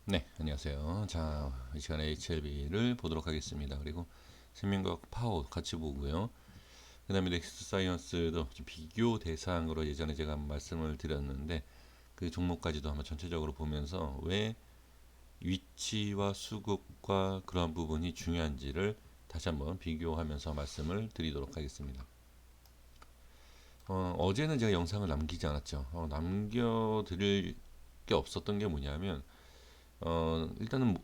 네, 안녕하세요. 자, 이 시간에 HLB를 보도록 하겠습니다. 그리고 생명과학 파워 같이 보고요. 그 다음에 넥스트 사이언스도 좀 비교 대상으로 예전에 제가 한번 말씀을 드렸는데 그 종목까지도 한번 전체적으로 보면서 왜 위치와 수급과 그러한 부분이 중요한지를 다시 한번 비교하면서 말씀을 드리도록 하겠습니다. 어제는 제가 영상을 남기지 않았죠. 남겨드릴 게 없었던 게 뭐냐면 일단은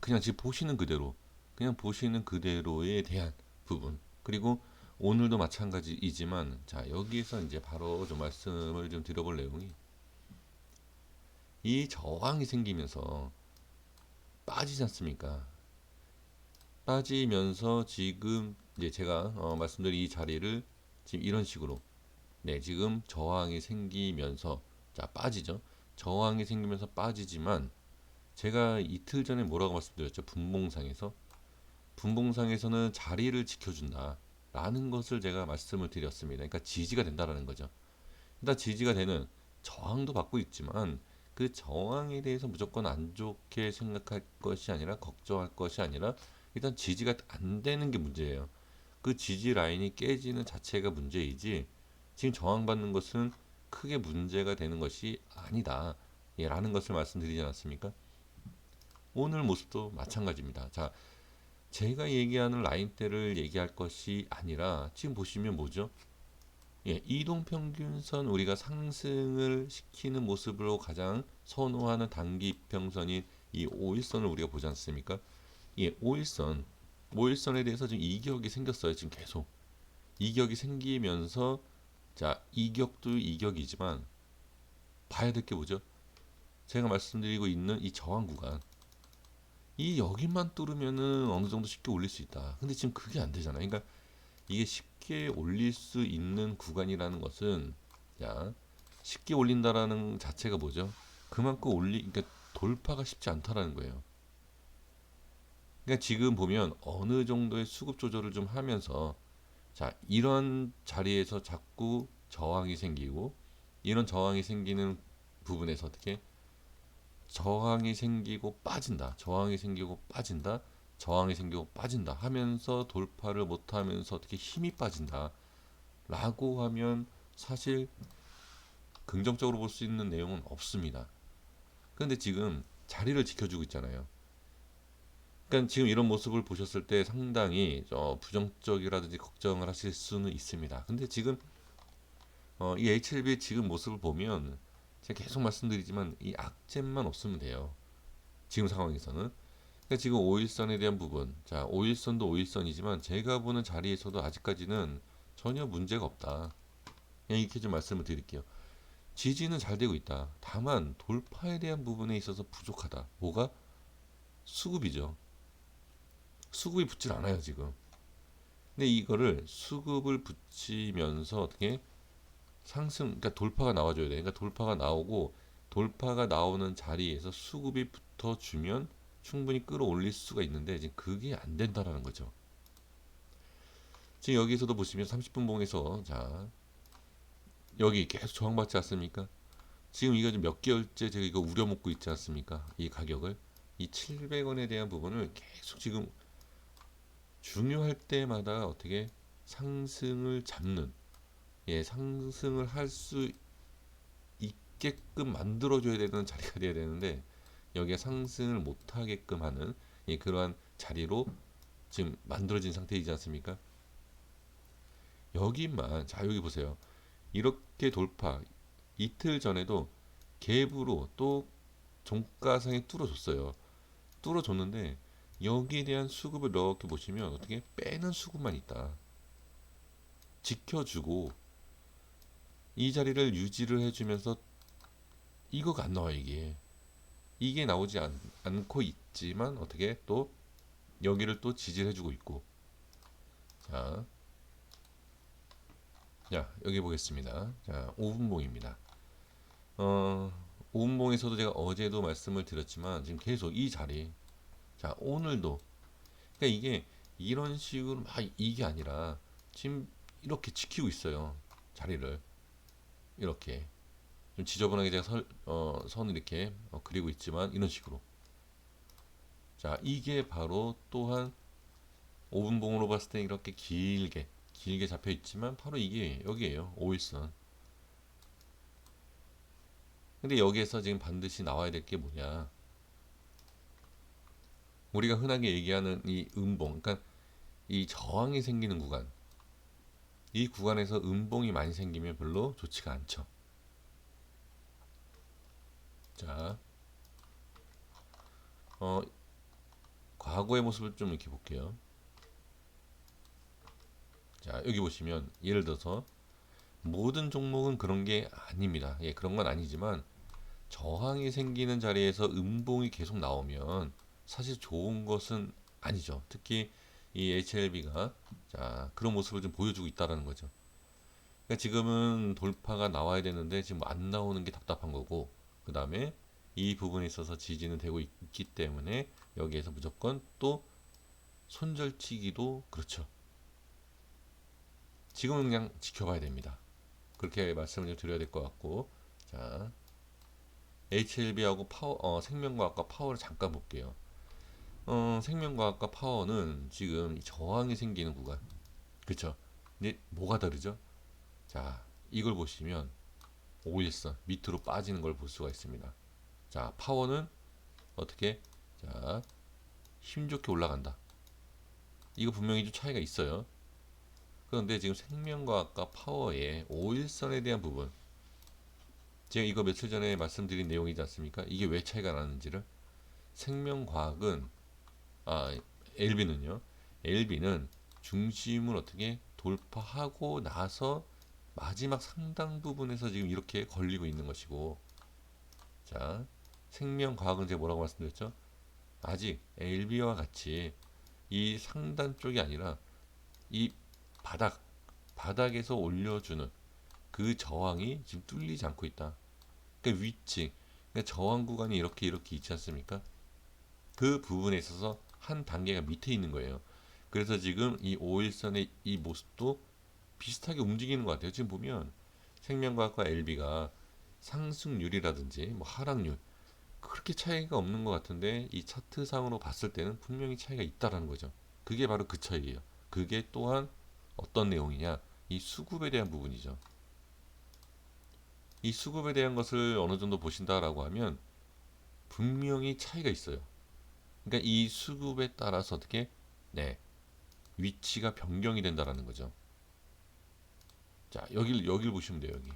그냥 지금 보시는 그대로 그냥 보시는 그대로에 대한 부분 그리고 오늘도 마찬가지이지만 자 여기에서 이제 바로 좀 말씀을 좀 드려볼 내용이 이 저항이 생기면서 빠지지 않습니까? 빠지면서 지금 이제 제가 말씀드린 이 자리를 지금 이런 식으로 네 지금 저항이 생기면서 자 빠지죠. 저항이 생기면서 빠지지만 제가 이틀 전에 뭐라고 말씀드렸죠? 분봉상에서는 자리를 지켜준다. 라는 것을 제가 말씀을 드렸습니다. 그러니까 지지가 된다라는 거죠. 일단 지지가 되는 저항도 받고 있지만 그 저항에 대해서 무조건 안 좋게 생각할 것이 아니라 걱정할 것이 아니라 일단 지지가 안 되는 게 문제예요. 그 지지 라인이 깨지는 자체가 문제이지 지금 저항받는 것은 크게 문제가 되는 것이 아니다. 예, 라는 것을 말씀드리지 않았습니까? 오늘 모습도 마찬가지입니다. 자, 제가 얘기하는 라인대를 얘기할 것이 아니라 지금 보시면 뭐죠? 예, 이동평균선 우리가 상승을 시키는 모습으로 가장 선호하는 단기 이평선인 이 5일선을 우리가 보지 않습니까? 예, 5일선에 대해서 지금 이격이 생겼어요. 지금 계속 이격이 생기면서 자 이격도 이격이지만 봐야 될 게 뭐죠? 제가 말씀드리고 있는 이 저항 구간 이 여기만 뚫으면은 어느 정도 쉽게 올릴 수 있다. 근데 지금 그게 안 되잖아요. 그러니까 이게 쉽게 올릴 수 있는 구간이라는 것은 야 쉽게 올린다라는 자체가 뭐죠? 그만큼 그러니까 돌파가 쉽지 않다라는 거예요. 그러니까 지금 보면 어느 정도의 수급 조절을 좀 하면서 자 이런 자리에서 자꾸 저항이 생기고 이런 저항이 생기는 부분에서 어떻게 저항이 생기고 빠진다. 저항이 생기고 빠진다. 저항이 생기고 빠진다 하면서 돌파를 못하면서 어떻게 힘이 빠진다. 라고 하면 사실 긍정적으로 볼 수 있는 내용은 없습니다. 그런데 지금 자리를 지켜주고 있잖아요. 그러니까 지금 이런 모습을 보셨을 때 상당히 부정적이라든지 걱정을 하실 수는 있습니다. 근데 지금 이 HLB의 지금 모습을 보면 제가 계속 말씀드리지만 이 악재만 없으면 돼요. 지금 상황에서는. 그러니까 지금 5일선에 대한 부분, 자 5일선도 5일선이지만 제가 보는 자리에서도 아직까지는 전혀 문제가 없다. 그냥 이렇게 좀 말씀을 드릴게요. 지지는 잘 되고 있다. 다만 돌파에 대한 부분에 있어서 부족하다. 뭐가? 수급이죠. 수급이 붙질 않아요 지금. 근데 이거를 수급을 붙이면서 어떻게 상승, 그러니까 돌파가 나와줘야 돼. 그러니까 돌파가 나오고 돌파가 나오는 자리에서 수급이 붙어주면 충분히 끌어올릴 수가 있는데 지금 그게 안 된다라는 거죠. 지금 여기서도 보시면 30분 봉에서 자 여기 계속 저항받지 않습니까? 지금 이거 좀 몇 개월째 제가 이거 우려먹고 있지 않습니까? 이 가격을 이 700원에 대한 부분을 계속 지금 중요할 때마다 어떻게 상승을 잡는 예 상승을 할 수 있게끔 만들어줘야 되는 자리가 돼야 되는데 여기에 상승을 못하게끔 하는 예, 그러한 자리로 지금 만들어진 상태이지 않습니까? 여기만 자 여기 보세요. 이렇게 돌파 이틀 전에도 갭으로 또 종가상에 뚫어줬어요. 뚫어줬는데 여기에 대한 수급을 이렇게 보시면 어떻게 빼는 수급만 있다. 지켜주고 이 자리를 유지를 해주면서 이거가 안 나와 이게 나오지 않고 있지만 어떻게 또 여기를 또 지지를 해주고 있고 자, 자 여기 보겠습니다. 자 5분봉입니다. 어 5분봉에서도 제가 어제도 말씀을 드렸지만 지금 계속 이 자리 자 오늘도 그러니까 이게 이런 식으로 막 이게 아니라 지금 이렇게 지키고 있어요. 자리를 이렇게 좀 지저분하게 제가 선을 이렇게 그리고 있지만 이런 식으로 자, 이게 바로 또한 5분봉으로 봤을 때 이렇게 길게 잡혀 있지만 바로 이게 여기에요. 5일선. 근데 여기에서 지금 반드시 나와야 될 게 뭐냐? 우리가 흔하게 얘기하는 이 음봉, 그러니까 이 저항이 생기는 구간, 이 구간에서 음봉이 많이 생기면 별로 좋지가 않죠. 자, 어, 과거의 모습을 좀 이렇게 볼게요. 자, 여기 보시면 예를 들어서 모든 종목은 그런 게 아닙니다. 예, 그런 건 아니지만 저항이 생기는 자리에서 음봉이 계속 나오면 사실 좋은 것은 아니죠. 특히 이 HLB가 자, 그런 모습을 좀 보여주고 있다는 거죠. 그러니까 지금은 돌파가 나와야 되는데 지금 안 나오는 게 답답한 거고, 그 다음에 이 부분에 있어서 지지는 되고 있기 때문에 여기에서 무조건 또 손절치기도 그렇죠. 지금은 그냥 지켜봐야 됩니다. 그렇게 말씀을 좀 드려야 될 것 같고, 자, HLB하고 생명과학과 파워를 잠깐 볼게요. 생명과학과 파워는 지금 저항이 생기는 구간, 그쵸? 근데 뭐가 다르죠? 자, 이걸 보시면 5일선 밑으로 빠지는 걸 볼 수가 있습니다. 자, 파워는 어떻게? 자, 힘좋게 올라간다. 이거 분명히 좀 차이가 있어요. 그런데 지금 생명과학과 파워의 5일선에 대한 부분, 제가 이거 며칠 전에 말씀드린 내용이지 않습니까? 이게 왜 차이가 나는지를. 생명과학은 LB는요. LB는 중심을 어떻게 돌파하고 나서 마지막 상당 부분에서 지금 이렇게 걸리고 있는 것이고, 자, 생명과학은 제가 뭐라고 말씀드렸죠? 아직 LB와 같이 이 상단 쪽이 아니라 이 바닥, 바닥에서 올려주는 그 저항이 지금 뚫리지 않고 있다. 그러니까 위치, 그러니까 저항 구간이 이렇게 있지 않습니까? 그 부분에 있어서 한 단계가 밑에 있는 거예요. 그래서 지금 이 5일선의 이 모습도 비슷하게 움직이는 것 같아요. 지금 보면 생명과학과 LB가 상승률이라든지 뭐 하락률 그렇게 차이가 없는 것 같은데 이 차트상으로 봤을 때는 분명히 차이가 있다라는 거죠. 그게 바로 그 차이예요. 그게 또한 어떤 내용이냐? 이 수급에 대한 부분이죠. 이 수급에 대한 것을 어느 정도 보신다라고 하면 분명히 차이가 있어요. 그러니까 이 수급에 따라서 어떻게 네, 위치가 변경이 된다라는 거죠. 자, 여길 보시면 돼요. 여기.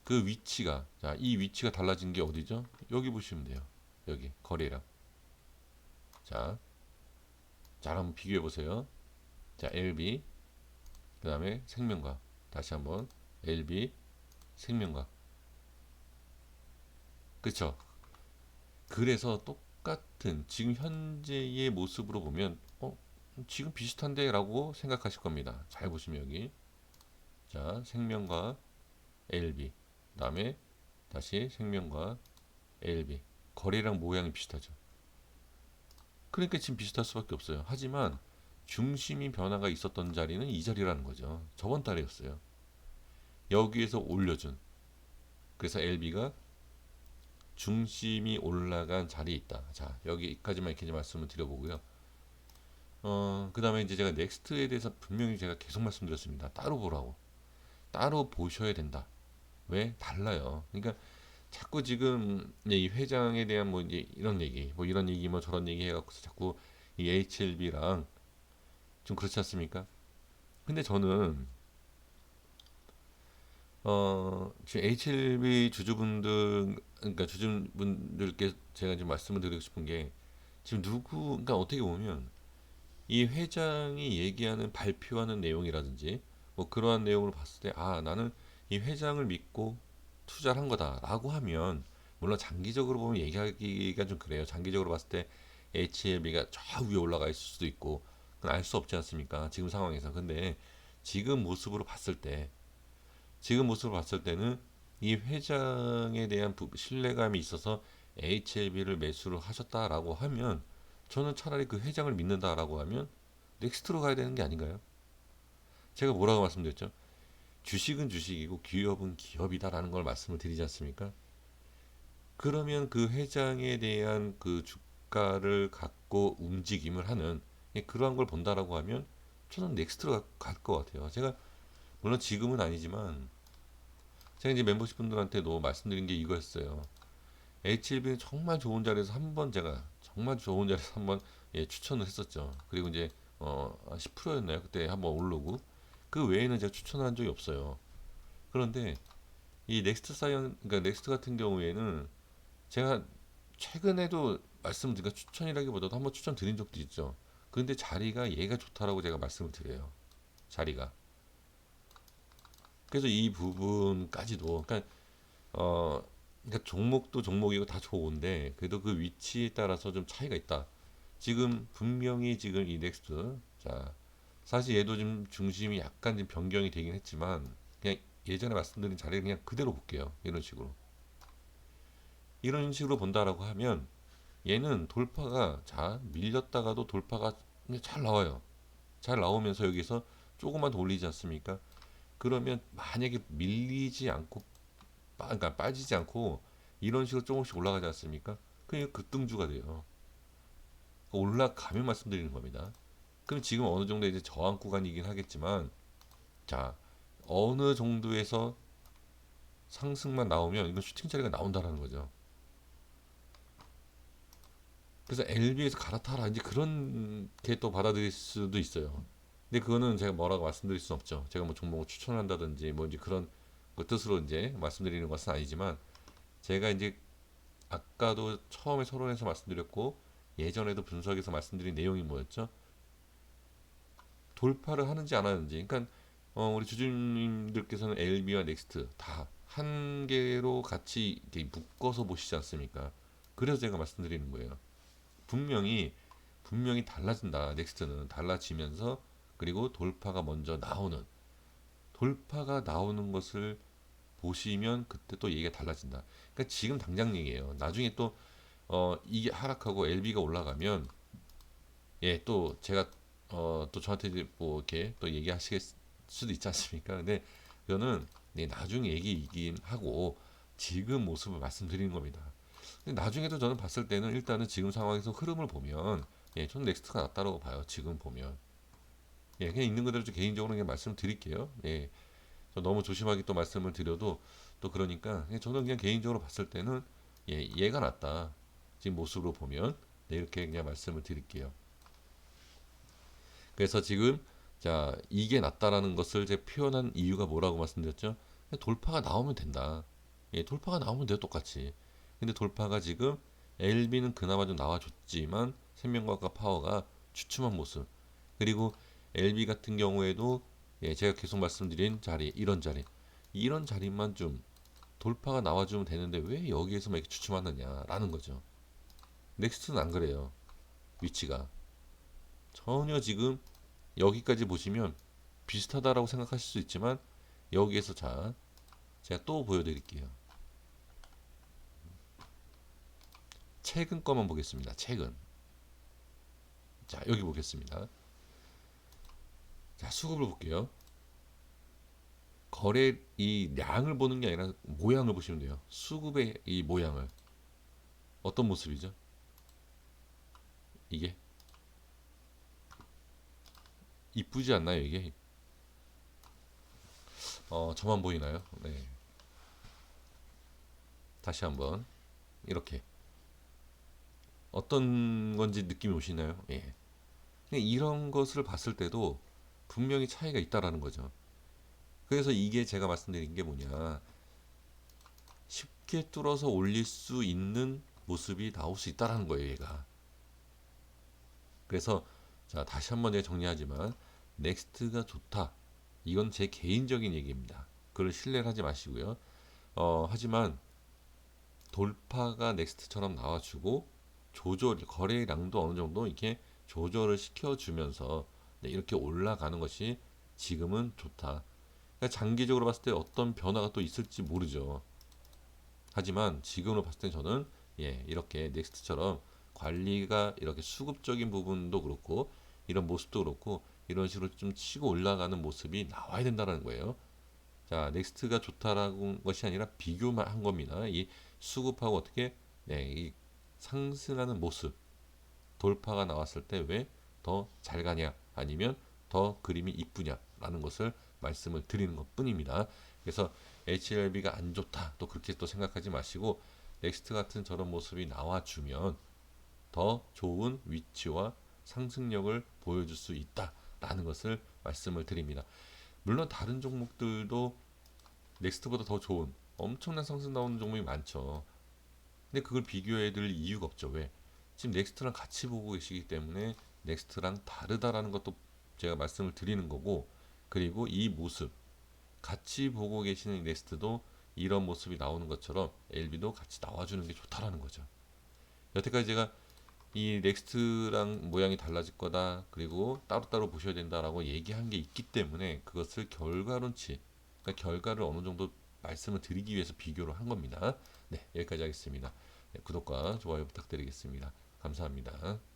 그 위치가 자, 이 위치가 달라진 게 어디죠? 여기 보시면 돼요. 여기 거래량. 자, 자 한번 비교해 보세요. 자, LB 그다음에 생명과 다시 한번 LB 생명과 그쵸? 그래서 똑같은 지금 현재의 모습으로 보면 지금 비슷한데 라고 생각하실 겁니다. 잘 보시면 여기 자 생명과 LB 그 다음에 다시 생명과 LB 거래량 모양이 비슷하죠. 그러니까 지금 비슷할 수밖에 없어요. 하지만 중심이 변화가 있었던 자리는 이 자리라는 거죠. 저번 달이었어요. 여기에서 올려준 그래서 LB가 중심이 올라간 자리에 있다. 자 여기까지만 이렇게 말씀을 드려보고요. 그 다음에 이제 제가 넥스트에 대해서 분명히 제가 계속 말씀드렸습니다. 따로 보라고. 따로 보셔야 된다. 왜? 달라요. 그러니까 자꾸 지금 이 회장에 대한 뭐 이제 이런 얘기, 뭐 이런 얘기, 뭐 저런 얘기 해갖고 자꾸 이 HLB랑 좀 그렇지 않습니까? 근데 저는 지금 HLB 주주분들, 그러니까 주주분들께 제가 지금 말씀을 드리고 싶은 게 지금 그러니까 어떻게 보면 이 회장이 얘기하는 발표하는 내용이라든지 뭐 그러한 내용을 봤을 때 나는 이 회장을 믿고 투자를 한 거다라고 하면 물론 장기적으로 보면 얘기하기가 좀 그래요. 장기적으로 봤을 때 HLB가 저 위에 올라가 있을 수도 있고 그건 알 수 없지 않습니까? 지금 상황에서. 근데 지금 모습으로 봤을 때 지금 모습을 봤을 때는 이 회장에 대한 신뢰감이 있어서 HLB를 매수를 하셨다라고 하면 저는 차라리 그 회장을 믿는다라고 하면 넥스트로 가야 되는 게 아닌가요? 제가 뭐라고 말씀드렸죠? 주식은 주식이고 기업은 기업이다라는 걸 말씀을 드리지 않습니까? 그러면 그 회장에 대한 그 주가를 갖고 움직임을 하는 그러한 걸 본다라고 하면 저는 넥스트로 갈 것 같아요. 제가 물론 지금은 아니지만 제가 이제 멤버십 분들한테도 말씀드린 게 이거였어요. H1B는 정말 좋은 자리에서 한번 제가 정말 좋은 자리에서 한번 추천을 했었죠. 그리고 이제 10%였나요? 그때 한번 오르고 그 외에는 제가 추천한 적이 없어요. 그런데 이 넥스트 사이언 그러니까 넥스트 같은 경우에는 제가 최근에도 말씀드린 가 추천이라기보다도 한번 추천드린 적도 있죠. 그런데 자리가 얘가 좋다라고 제가 말씀을 드려요. 자리가. 그래서 이 부분까지도 그러니까 그러니까 종목도 종목이고 다 좋은데 그래도 그 위치에 따라서 좀 차이가 있다. 지금 분명히 지금 이 넥스트 자 사실 얘도 좀 중심이 약간 좀 변경이 되긴 했지만 그냥 예전에 말씀드린 자리를 그냥 그대로 볼게요. 이런 식으로 본다라고 하면 얘는 돌파가 자 밀렸다가도 돌파가 잘 나와요. 잘 나오면서 여기서 조금만 더 올리지 않습니까? 그러면 만약에 밀리지 않고 그러니까 빠지지 않고 이런 식으로 조금씩 올라가지 않습니까? 그냥 급등주가 돼요. 올라가면 말씀드리는 겁니다. 그럼 지금 어느 정도 이제 저항 구간이긴 하겠지만 자 어느 정도에서 상승만 나오면 이건 슈팅 자리가 나온다라는 거죠. 그래서 LB에서 갈아타라 이제 그런 게 또 받아들일 수도 있어요. 근데 그거는 제가 뭐라고 말씀드릴 수는 없죠. 제가 뭐 종목을 추천한다든지 뭐 이제 그런 그 뜻으로 이제 말씀드리는 것은 아니지만 제가 이제 아까도 처음에 서론에서 말씀드렸고 예전에도 분석에서 말씀드린 내용이 뭐였죠? 돌파를 하는지 안 하는지. 그러니까 우리 주주님들께서는 LB와 넥스트 다 한 개로 같이 이렇게 묶어서 보시지 않습니까? 그래서 제가 말씀드리는 거예요. 분명히 달라진다. 넥스트는 달라지면서 그리고 돌파가 나오는 것을 보시면 그때 또 얘기가 달라진다. 그러니까 지금 당장 얘기예요. 나중에 또 이게 하락하고 LB가 올라가면 또 제가 또 저한테 이제 뭐 이렇게 또 얘기하실 수도 있지 않습니까? 근데 그거는 나중 얘기이긴 하고 지금 모습을 말씀드리는 겁니다. 근데 나중에도 저는 봤을 때는 일단은 지금 상황에서 흐름을 보면 저는 넥스트가 낫다고 봐요. 지금 보면 그냥 있는 그대로 좀 개인적으로 그냥 말씀드릴게요. 저 너무 조심하게 또 말씀을 드려도 또 그러니까 저는 그냥 개인적으로 봤을 때는 얘가 낫다. 지금 모습으로 보면 이렇게 그냥 말씀을 드릴게요. 그래서 지금 자 이게 낫다라는 것을 제가 표현한 이유가 뭐라고 말씀드렸죠? 돌파가 나오면 된다. 돌파가 나오면 돼요 똑같이. 근데 돌파가 지금 LB는 그나마 좀 나와줬지만 생명과학과 파워가 주춤한 모습. 그리고 LB 같은 경우에도 제가 계속 말씀드린 자리 이런 자리만 좀 돌파가 나와주면 되는데 왜 여기에서만 이렇게 주춤하느냐라는 거죠. 넥스트는 안 그래요. 위치가 전혀 지금 여기까지 보시면 비슷하다라고 생각하실 수 있지만 여기에서 자 제가 또 보여드릴게요. 최근 거만 보겠습니다. 최근 자 여기 보겠습니다. 자 수급을 볼게요. 거래 이 량을 보는 게 아니라 모양을 보시면 돼요. 수급의 이 모양을 어떤 모습이죠? 이게 이쁘지 않나요? 이게 저만 보이나요? 네. 다시 한번 이렇게 어떤 건지 느낌이 오시나요? 예. 이런 것을 봤을 때도 분명히 차이가 있다라는 거죠. 그래서 이게 제가 말씀드린 게 뭐냐. 쉽게 뚫어서 올릴 수 있는 모습이 나올 수 있다라는 거예요, 얘가. 그래서 자, 다시 한번 제가 정리하지만 넥스트가 좋다. 이건 제 개인적인 얘기입니다. 그걸 신뢰를 하지 마시고요. 하지만 돌파가 넥스트처럼 나와주고 거래량도 어느 정도 이렇게 조절을 시켜주면서 이렇게 올라가는 것이 지금은 좋다. 그러니까 장기적으로 봤을 때 어떤 변화가 또 있을지 모르죠. 하지만 지금으로 봤을 때 저는 이렇게 넥스트처럼 관리가 이렇게 수급적인 부분도 그렇고 이런 모습도 그렇고 이런 식으로 좀 치고 올라가는 모습이 나와야 된다는 거예요. 자, 넥스트가 좋다라는 것이 아니라 비교만 한 겁니다. 이 수급하고 어떻게 이 상승하는 모습. 돌파가 나왔을 때 왜 더 잘 가냐 아니면 더 그림이 이쁘냐라는 것을 말씀을 드리는 것 뿐입니다. 그래서 HLB가 안 좋다 또 그렇게 또 생각하지 마시고 넥스트 같은 저런 모습이 나와주면 더 좋은 위치와 상승력을 보여줄 수 있다라는 것을 말씀을 드립니다. 물론 다른 종목들도 넥스트보다 더 좋은 엄청난 상승 나오는 종목이 많죠. 근데 그걸 비교해 드릴 이유가 없죠. 왜? 지금 넥스트랑 같이 보고 계시기 때문에 넥스트랑 다르다라는 것도 제가 말씀을 드리는 거고, 그리고 이 모습 같이 보고 계시는 넥스트도 이런 모습이 나오는 것처럼 LB도 같이 나와주는 게 좋다라는 거죠. 여태까지 제가 이 넥스트랑 모양이 달라질 거다, 그리고 따로따로 보셔야 된다라고 얘기한 게 있기 때문에 그것을 결과론치, 그러니까 결과를 어느 정도 말씀을 드리기 위해서 비교를 한 겁니다. 네, 여기까지 하겠습니다. 네, 구독과 좋아요 부탁드리겠습니다. 감사합니다.